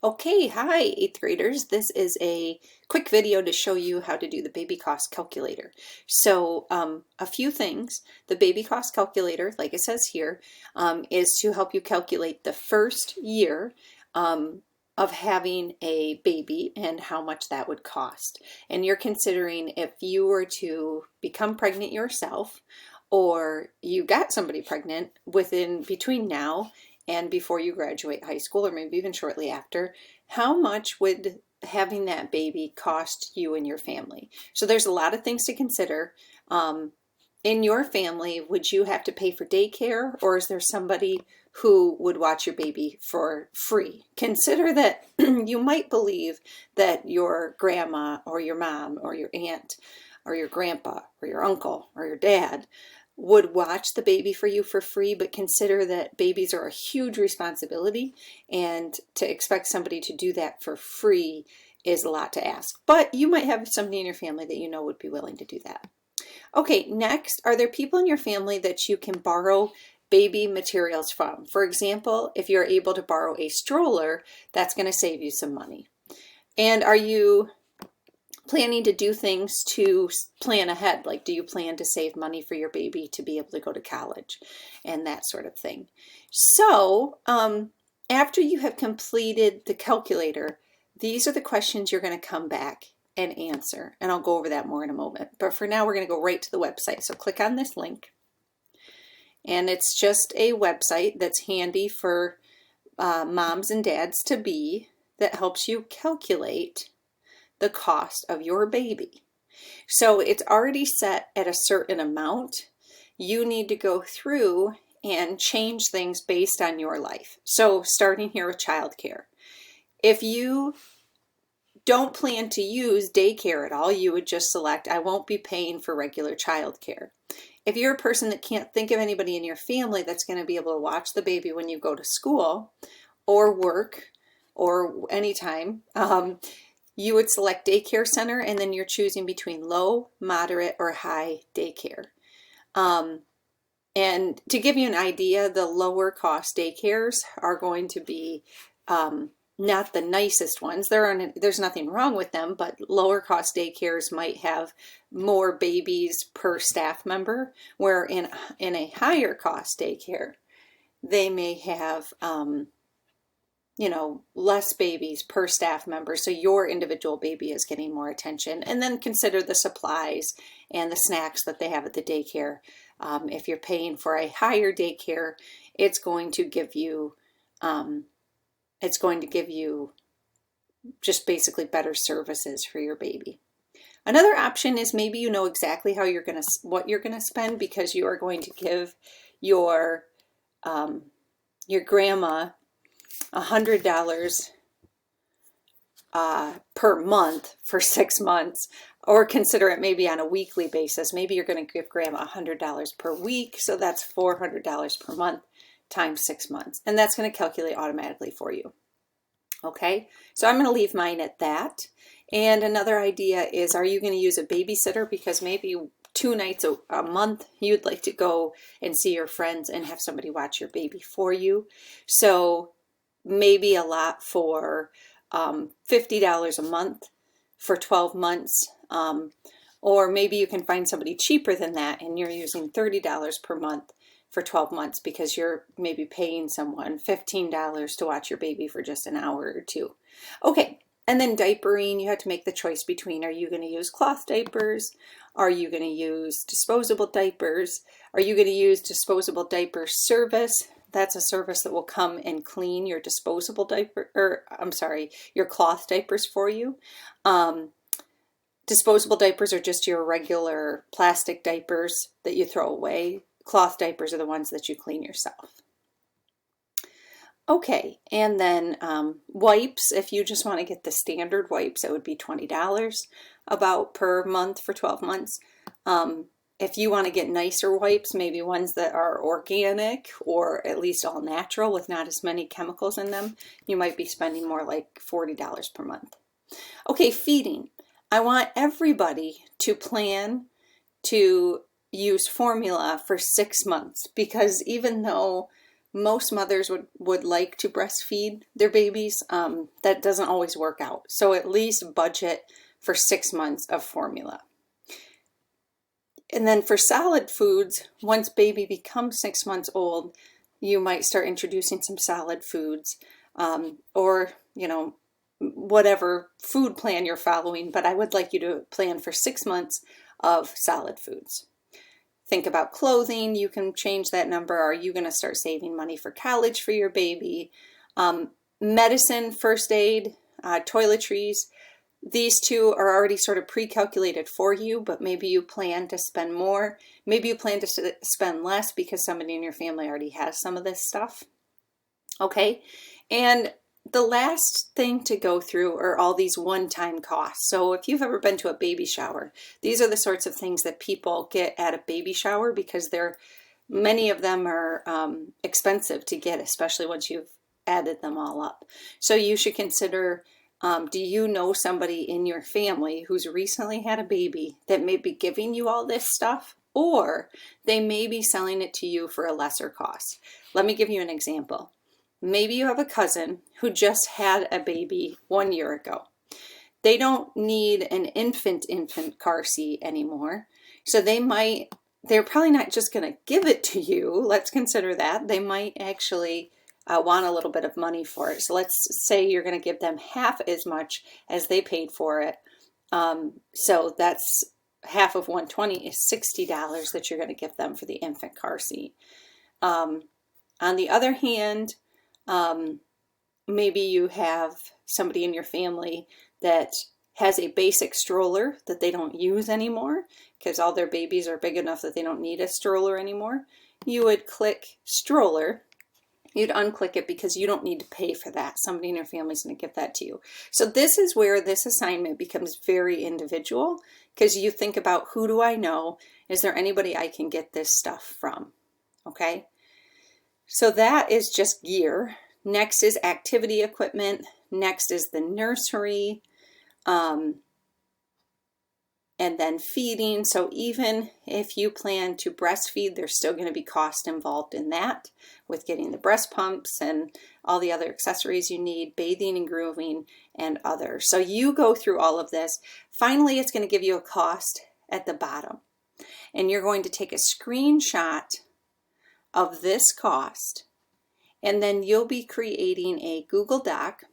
Okay, hi, 8th graders. This is a quick video to show you how to do the baby cost calculator. So a few things. The baby cost calculator, like it says here, is to help you calculate the first year of having a baby and how much that would cost. And you're considering if you were to become pregnant yourself or you got somebody pregnant between now and before you graduate high school, or maybe even shortly after, how much would having that baby cost you and your family? So there's a lot of things to consider. In your family, would you have to pay for daycare, or is there somebody who would watch your baby for free? Consider that you might believe that your grandma or your mom or your aunt or your grandpa or your uncle or your dad would watch the baby for you for free, but consider that babies are a huge responsibility, and to expect somebody to do that for free is a lot to ask. But you might have somebody in your family that you know would be willing to do that. Okay, next, are there people in your family that you can borrow baby materials from? For example, if you're able to borrow a stroller, that's going to save you some money. And are you planning to do things to plan ahead? Like, do you plan to save money for your baby to be able to go to college and that sort of thing? So after you have completed the calculator, these are the questions you're going to come back and answer. And I'll go over that more in a moment. But for now, we're going to go right to the website. So click on this link. And it's just a website that's handy for moms and dads to be, that helps you calculate the cost of your baby. So it's already set at a certain amount. You need to go through and change things based on your life. So starting here with childcare. If you don't plan to use daycare at all, you would just select, I won't be paying for regular childcare. If you're a person that can't think of anybody in your family that's going to be able to watch the baby when you go to school or work or anytime, you would select daycare center, and then you're choosing between low, moderate, or high daycare. And to give you an idea, the lower cost daycares are going to be not the nicest ones. There's nothing wrong with them, but lower cost daycares might have more babies per staff member, where in a higher cost daycare, they may have less babies per staff member, so your individual baby is getting more attention. And then consider the supplies and the snacks that they have at the daycare. If you're paying for a higher daycare, it's going to give you just basically better services for your baby. Another option is maybe you know exactly what you're gonna spend, because you are going to give your grandma $100 per month for 6 months, or consider it maybe on a weekly basis. Maybe you're going to give grandma $100 per week, so that's $400 per month times 6 months, and that's going to calculate automatically for you. Okay, so I'm going to leave mine at that. And another idea is, are you going to use a babysitter? Because maybe 2 nights a month you'd like to go and see your friends and have somebody watch your baby for you. So maybe a lot for $50 a month for 12 months. Or maybe you can find somebody cheaper than that, and you're using $30 per month for 12 months because you're maybe paying someone $15 to watch your baby for just an hour or two. Okay, and then diapering, you have to make the choice between, are you going to use cloth diapers? Are you going to use disposable diapers? Are you going to use disposable diaper service? That's a service that will come and clean your your cloth diapers for you. Disposable diapers are just your regular plastic diapers that you throw away. Cloth diapers are the ones that you clean yourself. Okay, and then wipes, if you just want to get the standard wipes, it would be $20 about per month for 12 months. If you want to get nicer wipes, maybe ones that are organic or at least all natural with not as many chemicals in them, you might be spending more like $40 per month. Okay, feeding. I want everybody to plan to use formula for 6 months, because even though most mothers would like to breastfeed their babies. That doesn't always work out. So at least budget for 6 months of formula. And then for solid foods, once baby becomes 6 months old, you might start introducing some solid foods, or, you know, whatever food plan you're following, but I would like you to plan for 6 months of solid foods. Think about clothing. You can change that number. Are you going to start saving money for college for your baby? Medicine, first aid, toiletries. These two are already sort of pre-calculated for you, but maybe you plan to spend more. Maybe you plan to spend less because somebody in your family already has some of this stuff. Okay, and the last thing to go through are all these one-time costs. So if you've ever been to a baby shower, these are the sorts of things that people get at a baby shower because many of them are expensive to get, especially once you've added them all up. So you should consider, do you know somebody in your family who's recently had a baby that may be giving you all this stuff, or they may be selling it to you for a lesser cost? Let me give you an example. Maybe you have a cousin who just had a baby 1 year ago. They don't need an infant car seat anymore. So they're probably not just going to give it to you. Let's consider that. They might actually want a little bit of money for it. So let's say you're going to give them half as much as they paid for it. So that's half of 120 is $60 that you're going to give them for the infant car seat. On the other hand, maybe you have somebody in your family that has a basic stroller that they don't use anymore because all their babies are big enough that they don't need a stroller anymore. You would click stroller. You'd unclick it because you don't need to pay for that. Somebody in your family is going to give that to you. So this is where this assignment becomes very individual, because you think about, who do I know? Is there anybody I can get this stuff from? Okay. So that is just gear. Next is activity equipment. Next is the nursery. And then feeding. So even if you plan to breastfeed, there's still going to be cost involved in that, with getting the breast pumps and all the other accessories you need, bathing and grooming and others. So you go through all of this. Finally, it's going to give you a cost at the bottom. And you're going to take a screenshot of this cost, and then you'll be creating a Google Doc.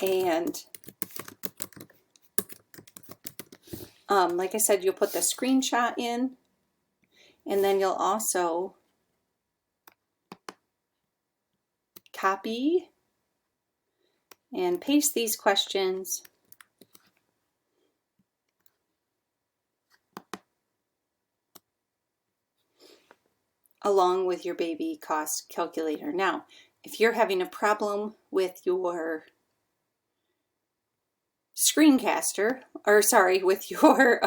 And like I said, you'll put the screenshot in, and then you'll also copy and paste these questions along with your baby cost calculator. Now, if you're having a problem with your screencaster, or sorry, with your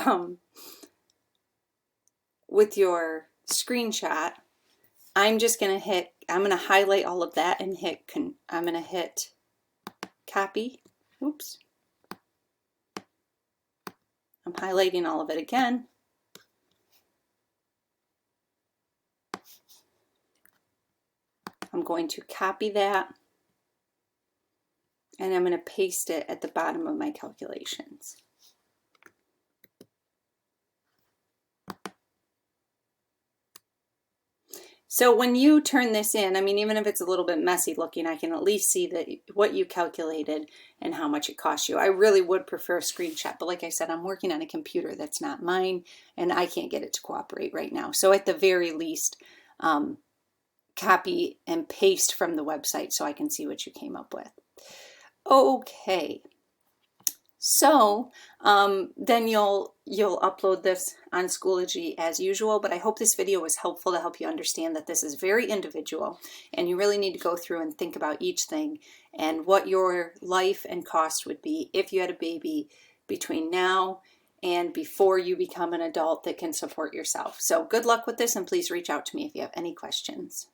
screenshot, I'm going to highlight all of that and I'm going to hit copy. Oops. I'm highlighting all of it again. I'm going to copy that, and I'm going to paste it at the bottom of my calculations. So when you turn this in, I mean, even if it's a little bit messy looking, I can at least see that what you calculated and how much it cost you. I really would prefer a screenshot, but like I said, I'm working on a computer that's not mine, and I can't get it to cooperate right now. So at the very least, copy and paste from the website so I can see what you came up with. Okay. So then you'll upload this on Schoology as usual, but I hope this video was helpful to help you understand that this is very individual, and you really need to go through and think about each thing and what your life and cost would be if you had a baby between now and before you become an adult that can support yourself. So good luck with this, and please reach out to me if you have any questions.